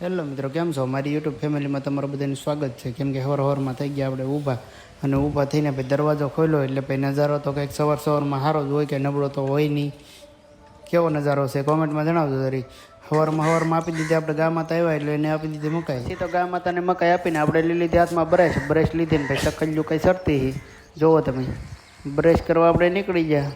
Hello મિત્રો, કેમ છો? મારી યુટ્યુબ ફેમિલીમાં તમારું બધાનું સ્વાગત છે. કેમ કે હવારમાં થઈ ગયા આપણે ઊભા અને ઊભા થઈને ભાઈ દરવાજો ખોલ્યો એટલે ભાઈ નજારો તો કંઈક સવારમાં સારો જ હોય કે નબળો તો હોય નહીં. કેવો નજારો છે કોમેન્ટમાં જણાવજો જરી. સવારમાં આપી દીધી આપણે ગા માતા આવ્યા એટલે એને આપી દીધી મકાઈ. પછી તો ગા માતાને મકાઈ આપીને આપણે લીધી હાથમાં બ્રશ લીધી ને ભાઈ સખલ્યું કંઈ સરતી જોવો તમે. બ્રશ કરવા આપણે નીકળી ગયા.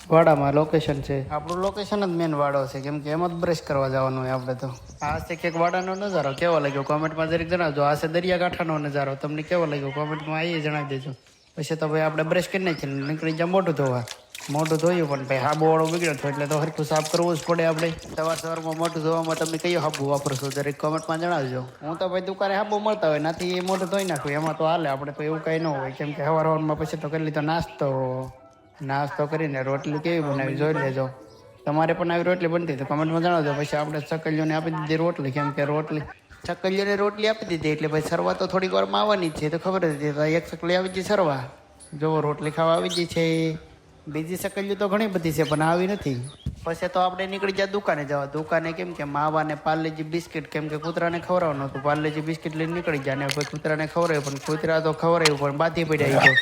વાડામાં લોકેશન છે આપણું, લોકેશન જ મેન વાડો છે કેમ કે એમ જ બ્રશ કરવા જવાનું હોય આપણે તો. આ છે કંઈક વાડાનો નજારો કેવો લાગ્યો કોમેન્ટમાં જરીક જણાવજો. આ છે દરિયાકાંઠાનો નજારો, તમને કેવો લાગ્યો કોમેન્ટમાં આવી જણાવી દેજો. પછી તો ભાઈ આપણે બ્રશ કરી નાખીએ નીકળી જાય મોઢું ધોવા. મોઢું ધોયું પણ ભાઈ હાબુ વાળો બગડ્યો હતો એટલે તો હરખું સાફ કરવું જ પડે આપણે. સવારમાં મોઢું ધોવામાં તમે કયો હાબુ વાપરશો દરેક કોમેન્ટમાં જણાવજો. હું તો ભાઈ દુકાને હાબુ મળતા હોય નાથી એ મોઢું ધોઈ નાખું એમાં તો હાલે. આપણે તો એવું કંઈ ન હોય કેમ કે સવારમાં પછી તો કરી લીધો નાસ્તો કરીને રોટલી કેવી બનાવી જોઈ લેજો. તમારે પણ આવી રોટલી બનતી તો કમેન્ટમાં જણાવજો. પછી આપણે ચકલીઓને આપી દીધી રોટલી કેમ કે ચકલીઓને રોટલી આપી દીધી એટલે ભાઈ સરવા તો થોડીક વારમાં આવવાની જ છે તો ખબર જ હતી. એક ચકલી આવી ગઈ સરવા, જો રોટલી ખાવા આવી ગઈ છે. બીજી ચકલીઓ તો ઘણી બધી છે પણ આવી નથી. પછી તો આપણે નીકળી જાય દુકાને કેમ કે માવા ને પાર્લેજી બિસ્કિટ કેમ કે કૂતરાને ખવડાવવાનું હતું. પાર્લેજી બિસ્કિટ લઈને નીકળી જાય ને પછી કૂતરાને ખવડાવ્યું પણ કૂતરા તો ખવડાવ્યું પણ બાથી પડ્યા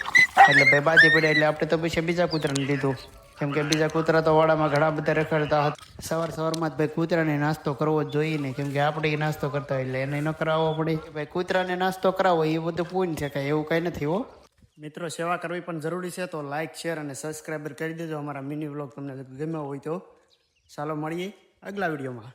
એટલે ભાઈ બાથી પડ્યા એટલે આપણે તો પછી બીજા કૂતરાને લીધું કેમ કે બીજા કૂતરા તો વાડામાં ઘણા બધા રખડતા હતા. સવારમાં જ ભાઈ કૂતરાને નાસ્તો કરવો જ જોઈએ ને કેમ કે આપણે નાસ્તો કરતા હોય એટલે એને ન કરાવવો પડે. ભાઈ કૂતરાને નાસ્તો કરાવો એ બધું પૂન છે, કાંઈ એવું કંઈ નથી હો મિત્રો. સેવા કરવી પણ જરૂરી છે તો લાઇક શેર અને સબસ્ક્રાઈબર કરી દેજો. અમારા મિની વ્લોગ તમને ગમ્યો હોય તો ચાલો મળીએ આગલા વિડીયોમાં.